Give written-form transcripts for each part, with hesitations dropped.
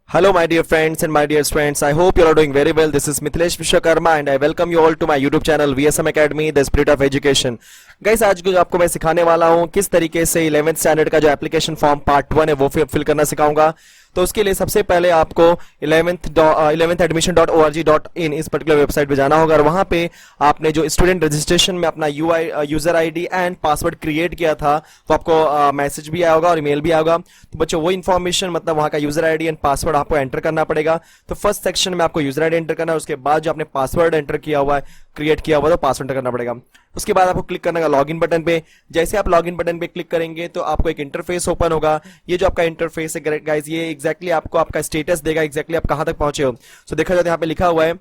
Hello, my dear friends and my dear friends. I hope you are doing very well. This is Mithilesh Vishwakarma and I welcome you all to my YouTube channel VSM Academy, the Spirit of Education. Guys आज जो आपको मैं सिखाने वाला हूँ किस तरीके से 11th स्टैंडर्ड का जो एप्लीकेशन फॉर्म पार्ट 1 है वो फिल करना सिखाऊंगा। तो उसके लिए सबसे पहले आपको 11th admission.org.in इस पर्टिकुलर वेबसाइट पे जाना होगा और वहां पे आपने जो स्टूडेंट रजिस्ट्रेशन में अपना user ID and password create किया था वो आपको मैसेज भी आया होगा और ईमेल भी आया होगा। तो बच्चों वो इन्फॉर्मेशन मतलब वहां का यूजर आईडी एंड पासवर्ड आपको एंटर करना पड़ेगा। तो फर्स्ट सेक्शन में आपको यूजर आईडी एंटर करना है, उसके बाद जो आपने पासवर्ड एंटर किया हुआ है क्रिएट किया हुआ तो पासवर्ड एंटर करना पड़ेगा। उसके बाद आपको क्लिक करना है लॉगिन बटन पे। जैसे आप लॉगिन बटन पे क्लिक करेंगे तो आपको एक इंटरफेस ओपन होगा। ये जो आपका इंटरफेस है गाइस ये एग्जैक्टली आपको आपका स्टेटस देगा, एग्जैक्टली आप कहां तक पहुंचे हो। सो देखा जाए यहाँ पे लिखा हुआ है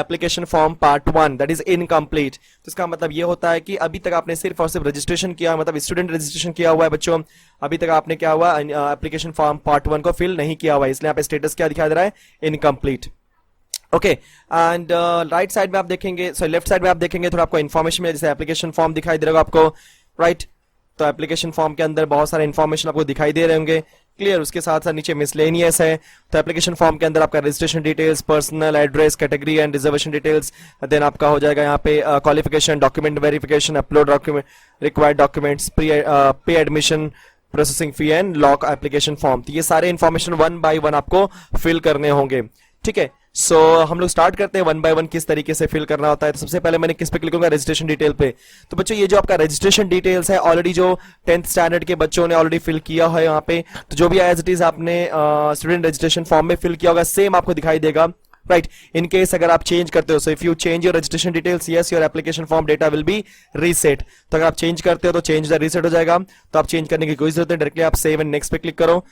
application form part 1 that is incomplete. तो इसका मतलब ये होता है कि अभी तक आपने सिर्फ और सिर्फ रजिस्ट्रेशन किया, मतलब स्टूडेंट रजिस्ट्रेशन किया हुआ है बच्चों। अभी तक आपने क्या हुआ एप्लीकेशन फॉर्म पार्ट 1 को फिल नहीं किया हुआ है, इसलिए यहाँ पे स्टेटस क्या दिखाई दे रहा है, incomplete. Okay and right side में आप देखेंगे, सॉरी लेफ्ट साइड में आप देखेंगे थोड़ा आपको इन्फॉर्मेशन में जैसे एप्लीकेशन फॉर्म दिखाई दे रहा आपको, राइट। तो एप्लीकेशन फॉर्म के अंदर बहुत सारे इन्फॉर्मेशन आपको दिखाई दे रहे होंगे, क्लियर। उसके साथ साथ नीचे मिसलेनियस है। तो एप्लीकेशन फॉर्म के अंदर आपका registration details, personal address, category and reservation details, then आपका हो जाएगा यहाँ पे qualification, document verification, upload document, required documents, pay admission, processing fee and lock application form. तो ये सारे इन्फॉर्मेशन 1 by 1 आपको फिल करने होंगे, ठीक है। सो हम लोग स्टार्ट करते हैं 1 by 1 किस तरीके से फिल करना होता है। तो सबसे पहले मैंने किस पे क्लिक करूंगा, रजिस्ट्रेशन डिटेल पे। तो बच्चों ये जो आपका रजिस्ट्रेशन डिटेल्स है ऑलरेडी जो 10th स्टैंडर्ड के बच्चों ने ऑलरेडी फिल किया है यहाँ पे, तो जो भी एज इट इज आपने स्टूडेंट रजिस्ट्रेशन फॉर्म में फिल किया होगा सेम आपको दिखाई देगा, राइट। इन केस अगर आप चेंज करते हो, सो if you change your registration details yes your application form data will be reset. तो अगर आप चेंज करते हो तो चेंज द रीसेट हो जाएगा। तो आप चेंज करने की कोई जरूरत नहीं, डायरेक्टली आप सेव एंड नेक्स्ट पे क्लिक करो।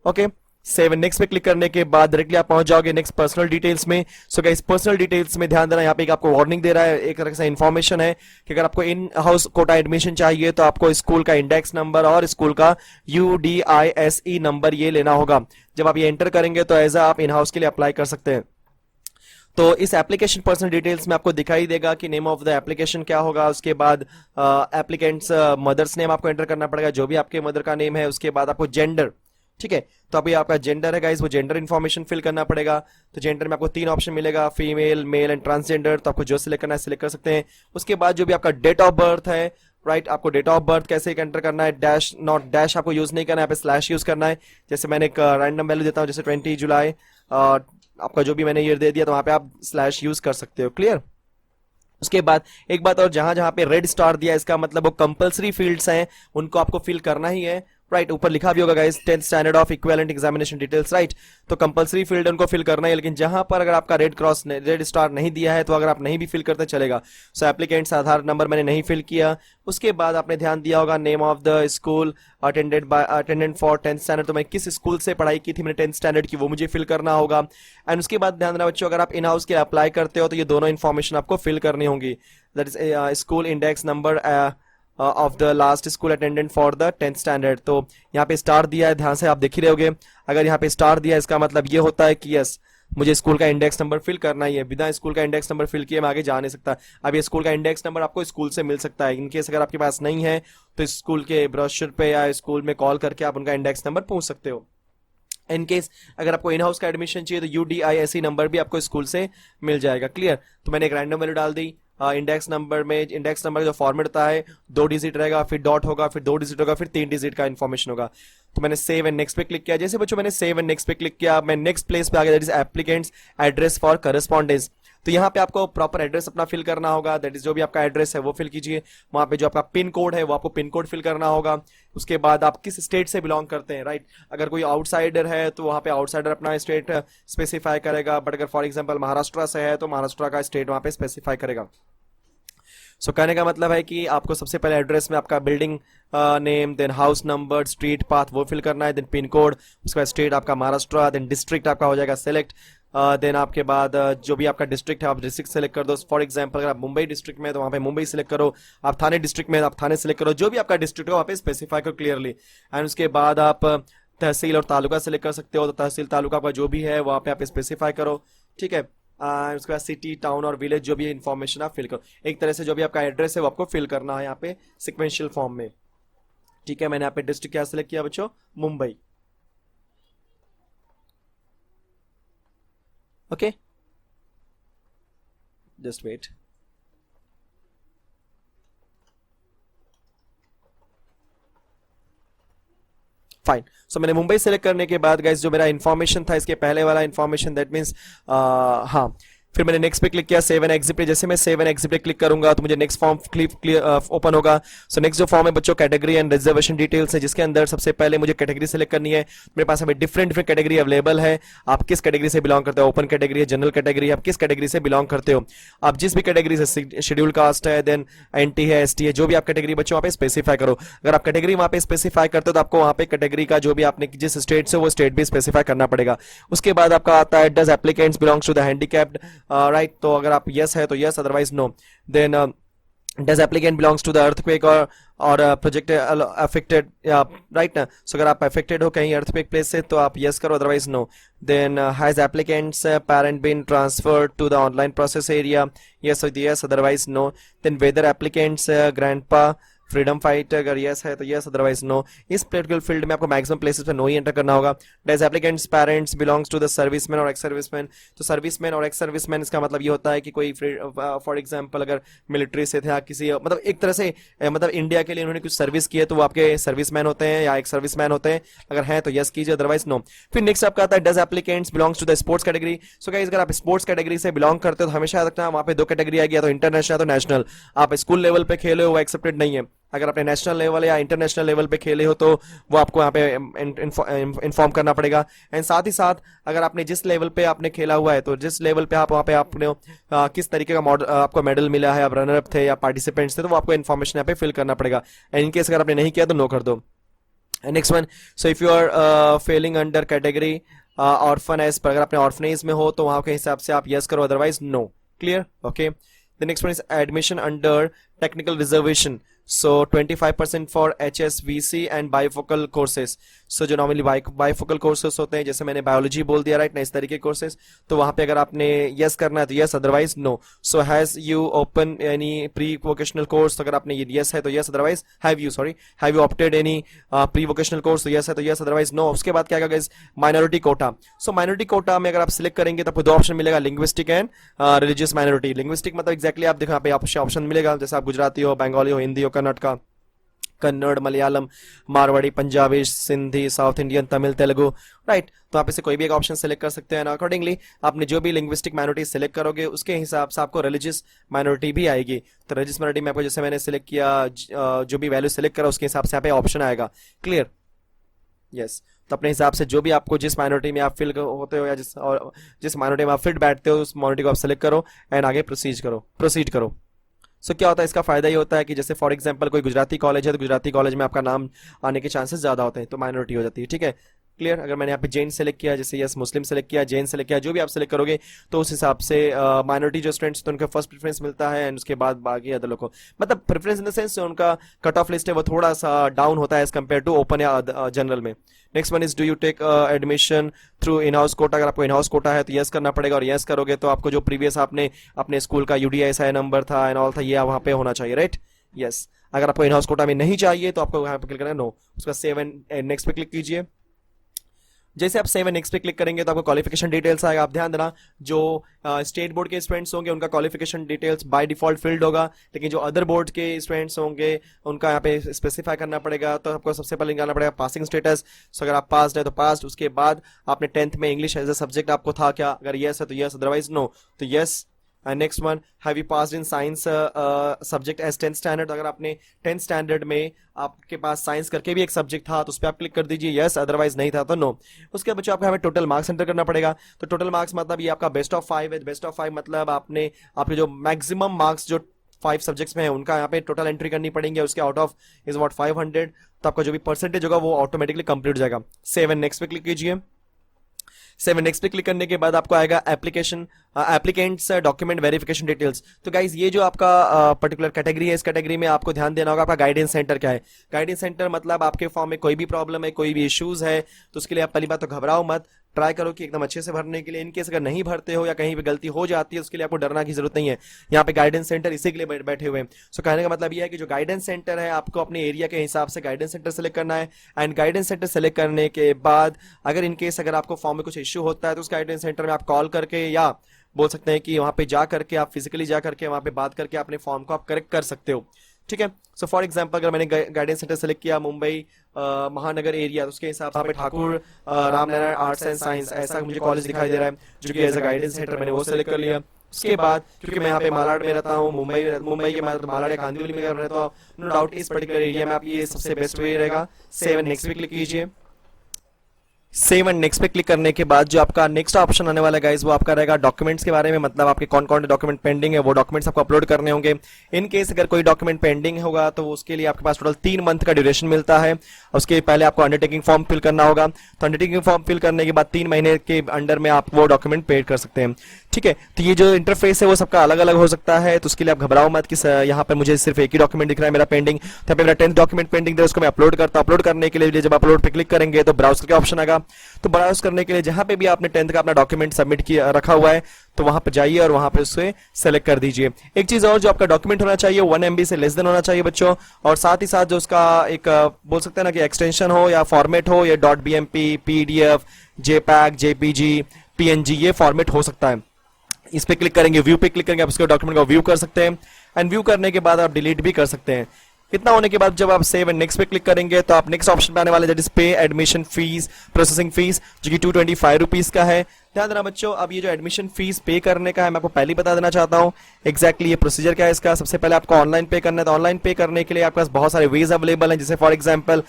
ओके सेव एंड नेक्स्ट पे क्लिक करने के बाद डायरेक्टली आप पहुंच जाओगे नेक्स्ट पर्सनल डिटेल्स में। सो गाइस पर्सनल डिटेल्स में ध्यान देना, यहाँ पे एक आपको वार्निंग दे रहा है, एक तरह से इंफॉर्मेशन है कि अगर आपको इन हाउस कोटा एडमिशन चाहिए तो आपको स्कूल का इंडेक्स नंबर और स्कूल का UDISE नंबर ये लेना होगा। जब आप ये एंटर करेंगे तो एज आप इन हाउस के लिए अप्लाई कर सकते हैं। तो इस एप्लीकेशन पर्सनल डिटेल्स में आपको दिखाई देगा कि नेम ऑफ द एप्लीकेशन क्या होगा, उसके बाद एप्लीकेंट्स मदर्स नेम आपको एंटर करना पड़ेगा, जो भी आपके मदर का नेम है। उसके बाद आपको जेंडर, ठीक है। तो अभी आपका जेंडर है गाइस, वो जेंडर इन्फॉर्मेशन फिल करना पड़ेगा। तो जेंडर में आपको 3 ऑप्शन मिलेगा, फीमेल, मेल एंड ट्रांसजेंडर। तो आपको जो सिलेक्ट करना है सिलेक्ट कर सकते हैं। उसके बाद जो भी आपका डेट ऑफ बर्थ है, राइट, आपको डेट ऑफ बर्थ कैसे एंटर करना है, डैश नॉट डैश आपको यूज नहीं करना है, यहाँ पे स्लैश यूज करना है। जैसे मैंने एक रैंडम वैल्यू देता हूँ, जैसे 20 जुलाई, आपका जो भी मैंने ईयर दे दिया तो वहां पे आप स्लैश यूज कर सकते हो, क्लियर। उसके बाद एक बात और, जहां जहां पे रेड स्टार दिया इसका मतलब वो कंपलसरी फील्ड्स हैं, उनको आपको फिल करना ही है, राइट। ऊपर लिखा भी होगा guys 10th standard of equivalent examination details, right. तो कंपलसरी फील्ड उनको फिल करना है, लेकिन जहां पर अगर आपका रेड स्टार नहीं दिया है तो अगर आप नहीं भी फिल करते चलेगा। सो एप्लीकेंट्स आधार नंबर मैंने नहीं फिल किया। उसके बाद आपने ध्यान दिया होगा name of the school attendant for 10th standard, तो मैं किस स्कूल से पढ़ाई की थी मैंने 10th स्टैंडर्ड की, वो मुझे फिल करना होगा। एंड उसके बाद ध्यान देना बच्चों, अगर आप इन हाउस के अप्लाई करते हो तो ये दोनों इन्फॉर्मेशन आपको फिल करनी होंगी, that is school index number of the last school attendant for the 10th standard. तो यहाँ पे स्टार दिया है, ध्यान से आप देख ही रहे होगे। अगर यहाँ पे स्टार दिया है इसका मतलब ये होता है कि यस मुझे स्कूल का इंडेक्स नंबर फिल करना ही है, बिना स्कूल का इंडेक्स नंबर फिल किए मैं आगे जा नहीं सकता। अब ये स्कूल का इंडेक्स नंबर आपको स्कूल से मिल सकता है, इनकेस अगर आपके पास नहीं है तो स्कूल के ब्रोशर पे या स्कूल में कॉल करके आप उनका इंडेक्स नंबर पूछ सकते हो। इनकेस अगर आपको इन हाउस का एडमिशन चाहिए तो UDISE नंबर भी आपको स्कूल से मिल जाएगा, क्लियर। तो मैंने एक रैंडम वैल्यू डाल दी। इंडेक्स नंबर में, इंडेक्स नंबर का जो फॉर्मेट होता है 2 डिजिट रहेगा, फिर डॉट होगा, फिर 2 डिजिट होगा, फिर 3 डिजिट का इन्फॉर्मेशन होगा। तो मैंने सेव एंड नेक्स्ट पे क्लिक किया। जैसे बच्चों मैंने सेव एंड नेक्स्ट पे क्लिक किया, मैं नेक्स्ट प्लेस पे आ गया, that is applicants address for correspondence. तो यहाँ पे आपको प्रॉपर एड्रेस अपना फिल करना होगा, दैट इज जो भी आपका एड्रेस है वो फिल कीजिए। वहां पे जो आपका पिन कोड है वो आपको पिन कोड फिल करना होगा। उसके बाद आप किस स्टेट से बिलोंग करते हैं, राइट। अगर कोई आउटसाइडर है तो वहां पे आउटसाइडर अपना स्टेट स्पेसिफाई करेगा, बट अगर फॉर एग्जाम्पल महाराष्ट्र से है तो महाराष्ट्र का स्टेट वहां पे स्पेसिफाई करेगा। सो कहने का मतलब है कि आपको सबसे पहले एड्रेस में आपका building name, then house number, street path वो फिल करना है, देन पिन कोड, उसके बाद स्टेट आपका महाराष्ट्र, देन डिस्ट्रिक्ट आपका हो जाएगा सेलेक्ट। देन आपके बाद जो भी आपका डिस्ट्रिक्ट है आप डिस्ट्रिक्ट सेलेक्ट कर दो। फॉर एग्जांपल अगर आप मुंबई डिस्ट्रिक्ट में तो वहां पे मुंबई सेलेक्ट करो, आप थाने डिस्ट्रिक्ट में आप थाने सेलेक्ट करो, जो भी आपका डिस्ट्रिक्ट हो वहां पे स्पेसिफाई करो क्लियरली। एंड उसके बाद आप तहसील और तालुका सेलेक्ट कर सकते हो, तो तहसील तालुका का जो भी है वहां पे आप स्पेसिफाई करो, ठीक है। उसके बाद सिटी, टाउन और विलेज जो भी इंफॉर्मेशन आप फिल करो। एक तरह से जो भी आपका एड्रेस है वो आपको फिल करना है यहाँ पे सिक्वेंशियल फॉर्म में, ठीक है। मैंने यहाँ पे डिस्ट्रिक्ट क्या सिलेक्ट किया बच्चों, Mumbai. Okay, just wait. Fine. So मैंने मुंबई सेलेक्ट करने के बाद गाइस जो मेरा इन्फॉर्मेशन था इसके पहले वाला इन्फॉर्मेशन, दैट मीन्स हाँ, फिर मैंने नेक्स्ट पे क्लिक किया, सेव एंड एग्जिट पे। जैसे मैं सेव एंड एग्जिट पे क्लिक करूंगा तो मुझे नेक्स्ट फॉर्म ओपन होगा। सो नेक्स्ट जो फॉर्म है बच्चों, कैटेगरी एंड रिजर्वेशन डिटेल्स है, जिसके अंदर सबसे पहले मुझे कैटेगरी सेलेक्ट करनी है। मेरे पास अभी डिफरेंट डिफरेंट कैटेगरी अवेलेबल है। आप किस कैटेगरी से बिलोंग करते हो, ओपन कैटेगरी है, जनरल कैटेगरी, आप किस कैटेगरी से बिलोंग करते हो। आप जिस भी कैटेगरी से, शेड्यूल कास्ट है, देन एनटी है, एसटी है, जो भी आप कैटेगरी बच्चों वहाँ पे स्पेसिफाई करो। अगर आप कैटेगरी वहाँ पे स्पेसिफाई करते हो तो आपको वहाँ पे कैटेगरी का जो भी आपने जिस स्टेट से वो स्टेट भी स्पेसिफाई करना पड़ेगा। उसके बाद आपका आता है does applicants belongs to the handicapped, right. तो अगर आप यस है तो yes, otherwise no. Then does applicant belongs to the earthquake और प्रोजेक्ट अफेक्टेड, राइट ना। सो अगर आप अफेक्टेड हो कहीं अर्थक्वेक प्लेस से तो आप यस करो, otherwise no. Then has applicants parent been transferred to the online process area, yes yes, otherwise no. Then whether applicants grandpa freedom fight, अगर यस है तो यस, अदरवाइज नो। इस पर्टिकुलर फील्ड में आपको मैक्सिमम प्लेसेस पे no ही enter करना होगा। Does applicants parents belongs to the serviceman और एक्स सर्विसमैन, तो सर्विसमैन और एक्स सर्विसमैन इसका मतलब ये होता है कि कोई फॉर एग्जांपल अगर मिलिट्री से थे या किसी मतलब एक तरह से मतलब इंडिया के लिए उन्होंने कुछ सर्विस की है तो वो आपके सर्विसमैन होते हैं या एक्स सर्विसमैन होते हैं। अगर हैं तो यस कीजिए, अदरवाइज नो। फिर नेक्स्ट आपका आता है does applicants belongs to the sports category. So guys अगर आप स्पोर्ट्स कैटेगरी से बिलोंग करते हो तो हमेशा याद रखना वहाँ पे दो कैटेगरी आएगी, या तो इंटरनेशनल या तो नेशनल। आप स्कूल लेवल पे खेले हो वो एक्सेप्टेड नहीं है। अगर आपने नेशनल लेवल या इंटरनेशनल लेवल पे खेले हो तो वो आपको यहाँ पे इन्फॉर्म करना पड़ेगा। एंड साथ ही साथ अगर आपने जिस लेवल पे आपने खेला हुआ है तो जिस लेवल पे आप वहाँ पे आपने किस तरीके का आपको मेडल मिला है, आप रनर अप थे या पार्टिसिपेंट्स थे, तो वो आपको इन्फॉर्मेशन यहाँ पे फिल करना पड़ेगा। एंड इनकेस अगर आपने नहीं किया तो नो कर दो। Next one, so if you are failing under category orphan as, पर अगर आपने ऑर्फनेज में हो तो वहां के हिसाब से आप यस करो, otherwise no. Clear, okay. The next one is admission under technical reservation. So 25% for HSVC and bifocal courses. So जो नॉर्मली बाइफोकल कोर्सेस होते हैं, जैसे मैंने बायोलॉजी बोल दिया राइट ना, इस तरीके कोर्सेस, तो वहां पे अगर आपने यस करना है तो yes, otherwise no. So has you open any pre vocational course, तो अगर आपने यस है तो yes, otherwise have you opted any pre vocational course, तो यस है तो यस, अदरवाइज नो। उसके बाद क्या guys, minority quota. So minority quota में अगर आप सिलेक्ट करेंगे तो आपको दो ऑप्शन मिलेगा, linguistic and religious minority. Linguistic मतलब एक्जैक्टली आप देखो यहाँ पे आपको ऑप्शन मिलेगा, जैसे आप गुजराती हो, बंगाली हो, हिंदी हो, Karnataka, Kannada, Malayalam, Marwari, Punjabi, Sindhi, south Indian, Tamil, Telugu, right. तो आप इसे कोई भी एक ऑप्शन सेलेक्ट कर सकते हैं। अकॉर्डिंगली आपने जो भी लिंग्विस्टिक माइनॉरिटी सेलेक्ट करोगे उसके हिसाब से आपको रिलीजियस माइनॉरिटी भी आएगी। तो रिलीजियस माइनॉरिटी में आपको जैसे मैंने सेलेक्ट किया, जो भी वैल्यू सेलेक्ट करा उसके हिसाब से यहाँ पे ऑप्शन आएगा। Clear, yes. तो अपने हिसाब से जो भी आपको जिस माइनॉरिटी में आप फिल होते हो या जिस माइनॉरिटी में आप फिट बैठते हो उस माइनॉरिटी को आप सेलेक्ट करो एंड आगे प्रोसीड करो। सो क्या होता है, इसका फायदा ये होता है कि जैसे फॉर एग्जांपल कोई गुजराती कॉलेज है तो गुजराती कॉलेज में आपका नाम आने के चांसेस ज्यादा होते हैं, तो माइनॉरिटी हो जाती है। ठीक है, क्लियर। अगर मैंने यहाँ पे जैन सेलेक्ट किया, जैसे यस मुस्लिम सेलेक्ट किया, जैन सेलेक्ट किया, जो भी आप सेलेक्ट करोगे तो उस हिसाब से माइनॉरिटी जो स्टूडेंट्स तो उनका फर्स्ट प्रेफरेंस मिलता है, एंड उसके बाद बाकी अदर लोग को मतलब प्रेफरेंस इन द सेंस उनका कट ऑफ लिस्ट है वो थोड़ा सा डाउन होता है एज कम्पेयर टू ओपन या जनरल में। Next one is do you take admission through in house quota. अगर आपको इन हाउस कोटा है तो यस करना पड़ेगा, और यस करोगे तो आपको जो प्रीवियस आपने अपने स्कूल का UDSI नंबर था एंड ऑल था ये वहां पे होना चाहिए, राइट। यस। अगर आपको इन हाउस कोटा में नहीं चाहिए तो आपको यहाँ पे क्लिक करना है नो। उसका सेव एंड नेक्स्ट पे क्लिक कीजिए। जैसे आप सेव एंड नेक्स्ट पे क्लिक करेंगे तो आपको क्वालिफिकेशन डिटेल्स आएगा। आप ध्यान देना, जो स्टेट बोर्ड के स्टूडेंट्स होंगे उनका qualification details by default field होगा, लेकिन जो अदर बोर्ड के स्टूडेंट्स होंगे उनका यहाँ पे स्पेसिफाई करना पड़ेगा। तो आपको सबसे पहले निकालना पड़ेगा पासिंग स्टेटस। सो अगर आप पास्ड है तो पास्ड, उसके बाद आपने 10th में इंग्लिश एज अ सब्जेक्ट आपको था क्या, अगर यस है तो यस, अदरवाइज नो। तो yes. And next one, have you passed in science subject as 10th standard. अगर आपने 10th स्टैंडर्ड में आपके पास साइंस करके भी एक सब्जेक्ट था तो उस पर आप क्लिक कर दीजिए यस, अदरवाइज नहीं था तो नो। उसके बाद बच्चों आपको हमें टोटल मार्क्स एंटर करना पड़ेगा। तो टोटल मार्क्स मतलब ये आपका बेस्ट ऑफ 5 है। बेस्ट ऑफ 5 मतलब आपने आपके जो मैक्सिमम मार्क्स जो 5 सब्जेक्ट्स में है उनका यहाँ पे टोटल एंट्री करनी पड़ेंगे, उसके आउट ऑफ इज व्हाट 500। तो आपका जो भी परसेंटेज होगा वो ऑटोमेटिकली कंप्लीट हो जाएगा। सेव एंड नेक्स्ट पे क्लिक कीजिए। सेवन नेक्स्ट पे क्लिक करने के बाद आपको आएगा एप्लीकेंट्स डॉक्यूमेंट वेरिफिकेशन डिटेल्स। तो गाइज ये जो आपका पर्टिकुलर कैटेगरी है, इस कैटेगरी में आपको ध्यान देना होगा आपका गाइडेंस सेंटर क्या है। गाइडेंस सेंटर मतलब आपके फॉर्म में कोई भी प्रॉब्लम है, कोई भी इश्यूज है तो उसके लिए आप पहली बात तो घबराओ मत, ट्राई करो कि एकदम अच्छे से भरने के लिए। इनकेस अगर नहीं भरते हो या कहीं पे गलती हो जाती है, उसके लिए आपको डरना की जरूरत नहीं है। यहाँ पे गाइडेंस सेंटर इसी के लिए बैठे हुए हैं। सो कहने का मतलब यह है कि जो गाइडेंस सेंटर है, आपको अपने एरिया के हिसाब से गाइडेंस सेंटर सेलेक्ट करना है। एंड गाइडेंस सेंटर सेलेक्ट करने के बाद अगर इनकेस अगर आपको फॉर्म में कुछ इश्यू होता है तो उस गाइडेंस सेंटर में आप कॉल करके या बोल सकते हैं कि वहां पे जा करके आप फिजिकली जा करके वहां पे बात करके अपने फॉर्म को आप करेक्ट कर सकते हो। ठीक है। सो फॉर एग्जांपल अगर मैंने गाइडेंस सेंटर सेलेक्ट किया मुंबई महानगर एरिया, तो उसके हिसाब से Thakur Ramnarayan arts and science ऐसा मुझे कॉलेज दिखाई दे रहा है जो कि एज अ गाइडेंस सेंटर मैंने वो सेलेक्ट कर लिया। उसके बाद क्योंकि मैं यहाँ पे मालाड में रहता हूँ, मुंबई के मालाड या कांदिवली में रहता हूँ, नो डाउट इस पर्टिकुलर एरिया में आप ये सबसे बेस्ट वे रहेगा। सेव एंड नेक्स्ट पे क्लिक कीजिए। सेव एंड नेक्स्ट पे क्लिक करने के बाद जो आपका नेक्स्ट ऑप्शन आने वाला है गाइस, वो आपका रहेगा डॉक्यूमेंट्स के बारे में। मतलब आपके कौन कौन से डॉक्यूमेंट पेंडिंग है, वो डॉक्यूमेंट्स आपको अपलोड करने होंगे। इन केस अगर कोई डॉक्यूमेंट पेंडिंग होगा तो उसके लिए आपके पास टोटल 3 मंथ का ड्यूरेशन मिलता है। उसके पहले आपको अंडरटेकिंग फॉर्म फिल करना होगा। तो अंडरटेकिंग फॉर्म फिल करने के बाद 3 महीने के अंडर में आप वो डॉक्यूमेंट पेड कर सकते हैं। ठीक है। तो ये जो इंटरफेस है वो सबका अलग अलग हो सकता है, तो उसके लिए आप घबराओ मत कि यहाँ पर मुझे सिर्फ एक ही डॉक्यूमेंट दिख रहा है मेरा पेंडिंग। तो मेरा 10th डॉक्यूमेंट पेंडिंग है, उसको मैं अपलोड करता हूँ। अपलोड करने के लिए जब अपलोड पे क्लिक करेंगे तो ब्राउज का ऑप्शन आएगा। तो ब्राउज करने के लिए जहां पे भी आपने 10th का अपना डॉक्यूमेंट सबमिट किया रखा हुआ है तो वहां पर जाइए और वहां पे उसे सेलेक्ट कर दीजिए। एक चीज और, जो आपका डॉक्यूमेंट होना चाहिए 1 MB से लेस देन होना चाहिए बच्चों। और साथ ही साथ जो उसका एक बोल सकते हैं ना कि एक्सटेंशन हो या फॉर्मेट हो, या .bmp, PDF, JPEG, JPG, PNG, ये फॉर्मेट हो सकता है। इस पे क्लिक करेंगे, व्यू पे क्लिक करेंगे, आप उसके डॉक्यूमेंट को व्यू कर सकते हैं। एंड व्यू करने के बाद आप डिलीट भी कर सकते हैं। इतना होने के बाद जब आप सेव एंड नेक्स्ट पे क्लिक करेंगे तो आप नेक्स्ट ऑप्शन पे आने वाले दैट इज पे एडमिशन फीस प्रोसेसिंग फीस, जो कि 225 रुपीज का है। ध्यान देना बच्चों, अब ये जो एडमिशन फीस पे करने का है मैं आपको पहले ही बता देना चाहता हूँ एक्जैक्टली ये प्रोसीजर क्या है इसका। सबसे पहले आपको ऑनलाइन पे करना है। तो ऑनलाइन पे करने के लिए आपके पास बहुत सारे वेज अवेलेबल हैं, जैसे for example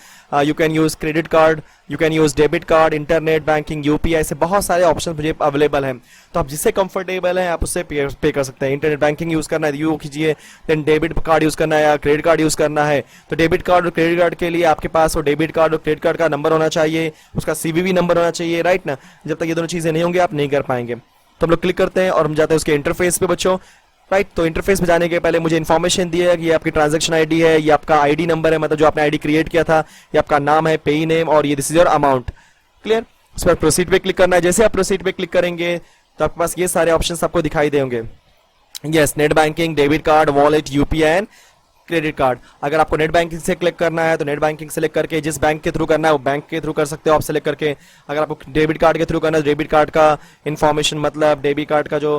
you can use credit card, you can use debit card, internet banking, UPI, ऐसे बहुत सारे ऑप्शन मुझे अवेलेबल हैं। तो आप जिससे कंफर्टेबल है आप उससे पे कर सकते हैं। इंटरनेट बैंकिंग यूज करना है यू कीजिए, देन डेबिट कार्ड यूज करना है या क्रेडिट कार्ड यूज करना है तो डेबिट कार्ड और क्रेडिट कार्ड के लिए आपके पास वो डेबिट कार्ड और क्रेडिट कार्ड का नंबर होना चाहिए, उसका CVV नंबर होना चाहिए, राइट ना। जब तक ये दोनों चीजें नहीं होंगी आप नहीं कर पाएंगे। तो हम लोग क्लिक करते हैं और हम जाते हैं उसके इंटरफेस पे बच्चों, राइट। तो इंटरफेस में जाने के पहले मुझे इन्फॉर्मेशन दी है कि ये आपकी ट्रांजैक्शन आईडी है, ये आपका आईडी नंबर है, मतलब जो आपने आईडी क्रिएट किया था, ये आपका नाम है, पेई नेम, और ये this is your amount. Clear. उस पर प्रोसीड पे क्लिक करना है। जैसे आप प्रोसीड पे क्लिक करेंगे तो आपके पास ये सारे ऑप्शंस आपको दिखाई देंगे। Yes, net banking, debit card, wallet, UPI and credit card. अगर आपको नेट बैंकिंग से क्लिक करना है तो नेट बैंकिंग सेलेक्ट करके जिस बैंक के थ्रू करना है वो बैंक के थ्रू कर सकते हो आप सेलेक्ट करके। अगर आपको डेबिट कार्ड के थ्रू करना है तो डेबिट कार्ड का इन्फॉर्मेशन, मतलब डेबिट कार्ड का जो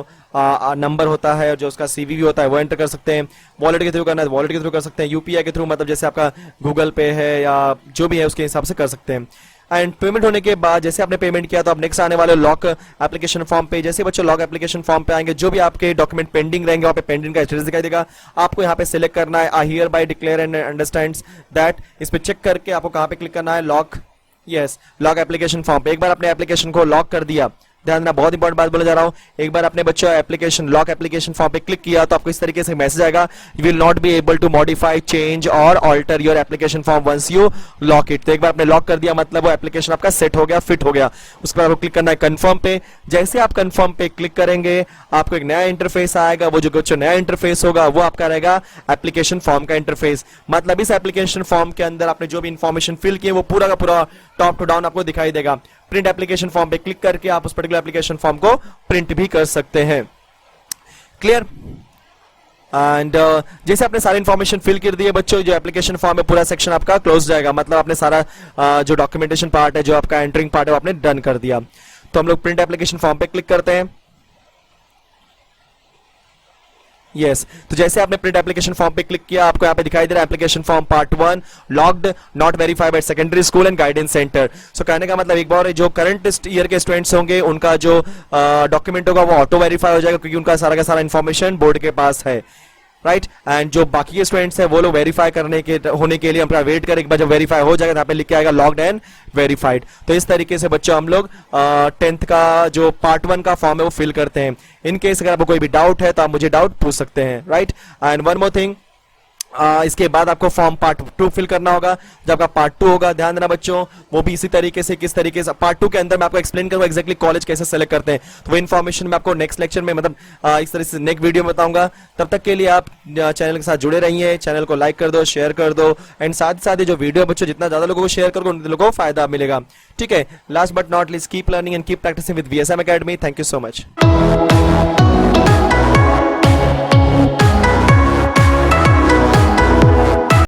नंबर होता है और जो उसका CVV होता है वो एंटर कर सकते हैं। वॉलेट के थ्रू करना है तो वॉलेट के थ्रू कर सकते हैं। यूपीआई के थ्रू मतलब जैसे आपका गूगल पे है या जो भी है उसके हिसाब से कर सकते हैं। एंड पेमेंट होने के बाद जैसे आपने पेमेंट किया तो आप नेक्स्ट आने वाले लॉक एप्लीकेशन फॉर्म पे, जैसे बच्चों लॉक एप्लीकेशन फॉर्म पे आएंगे जो भी आपके डॉक्यूमेंट पेंडिंग रहेंगे वहां पे पेंडिंग का स्टेटस दिखाई देगा। आपको यहाँ पे सिलेक्ट करना है I hear bye declare and understands that. इस पे चेक करके आपको कहाँ पे क्लिक करना है, lock, yes, lock application form पे। एक बार अपने एप्लीकेशन को लॉक कर दिया, ध्यान देना बहुत इंपॉर्टेंट बात बोले जा रहा हूं, एक बार अपने बच्चों एप्लीकेशन लॉक एप्लीकेशन फॉर्म पे क्लिक किया तो आपको इस तरीके से मैसेज आएगा, you will not be able to modify, change और alter your application form once you lock it. तो एक बार आपने लॉक कर दिया मतलब वो एप्लीकेशन आपका सेट हो गया, फिट हो गया। उसके बाद आपको क्लिक करना है कंफर्म पे। जैसे आप कंफर्म पे क्लिक करेंगे आपको एक नया इंटरफेस आएगा। वो जो नया इंटरफेस होगा वो आपका रहेगा एप्लीकेशन फॉर्म का इंटरफेस। मतलब इस एप्लीकेशन फॉर्म के अंदर आपने जो भी इंफॉर्मेशन फिल की है वो पूरा का पूरा टॉप टू डाउन आपको दिखाई देगा। प्रिंट एप्लीकेशन फॉर्म पे क्लिक करके आप उस पर्टिकुलर एप्लीकेशन फॉर्म को प्रिंट भी कर सकते हैं। क्लियर। एंड जैसे आपने सारी इंफॉर्मेशन फिल कर दी है बच्चों, जो एप्लीकेशन फॉर्म है पूरा सेक्शन आपका क्लोज जाएगा। मतलब आपने सारा जो डॉक्यूमेंटेशन पार्ट है, जो आपका एंटरिंग पार्ट है वो आपने डन कर दिया। तो हम लोग प्रिंट एप्लीकेशन फॉर्म पे क्लिक करते हैं। यस, तो जैसे आपने प्रिंट एप्लीकेशन फॉर्म पे क्लिक किया आपको यहाँ पे दिखाई दे रहा है application form part 1 locked not verified by secondary school and guidance centre. So कहने का मतलब एक बार जो करंट ईयर के स्टूडेंट्स होंगे उनका जो डॉक्यूमेंट होगा वो ऑटो वेरीफाई हो जाएगा क्योंकि उनका सारा का सारा इंफॉर्मेशन बोर्ड के पास है, राइट। एंड जो बाकी के स्टूडेंट्स हैं वो लोग वेरीफाई करने के होने के लिए हम वेट करें। एक बार जब वेरीफाई हो जाएगा यहाँ पे लिख के आएगा लॉग्ड एंड वेरीफाइड। तो इस तरीके से बच्चों हम लोग 10th का जो पार्ट 1 का फॉर्म है वो फिल करते हैं। इन केस अगर आपको कोई भी डाउट है तो आप मुझे डाउट पूछ सकते हैं, right. And one more thing, इसके बाद आपको फॉर्म पार्ट 2 फिल करना होगा। जब आपका पार्ट 2 होगा, ध्यान देना बच्चों, वो भी इसी तरीके से, किस तरीके से पार्ट 2 के अंदर मैं आपको एक्सप्लेन करूंगा एग्जैक्टली कॉलेज कैसे सेलेक्ट करते हैं। तो वो इन्फॉर्मेशन मैं आपको नेक्स्ट लेक्चर में, मतलब इस तरह से नेक्स्ट वीडियो में बताऊंगा। तब तक के लिए आप चैनल के साथ जुड़े रहिए, चैनल को लाइक कर दो, शेयर कर दो, एंड साथ ही साथ ये जो वीडियो बच्चों जितना ज्यादा लोगों को शेयर करोगे उन लोगों को फायदा मिलेगा। ठीक है, last but not least keep learning and keep practising with VSM academy. Thank you so much.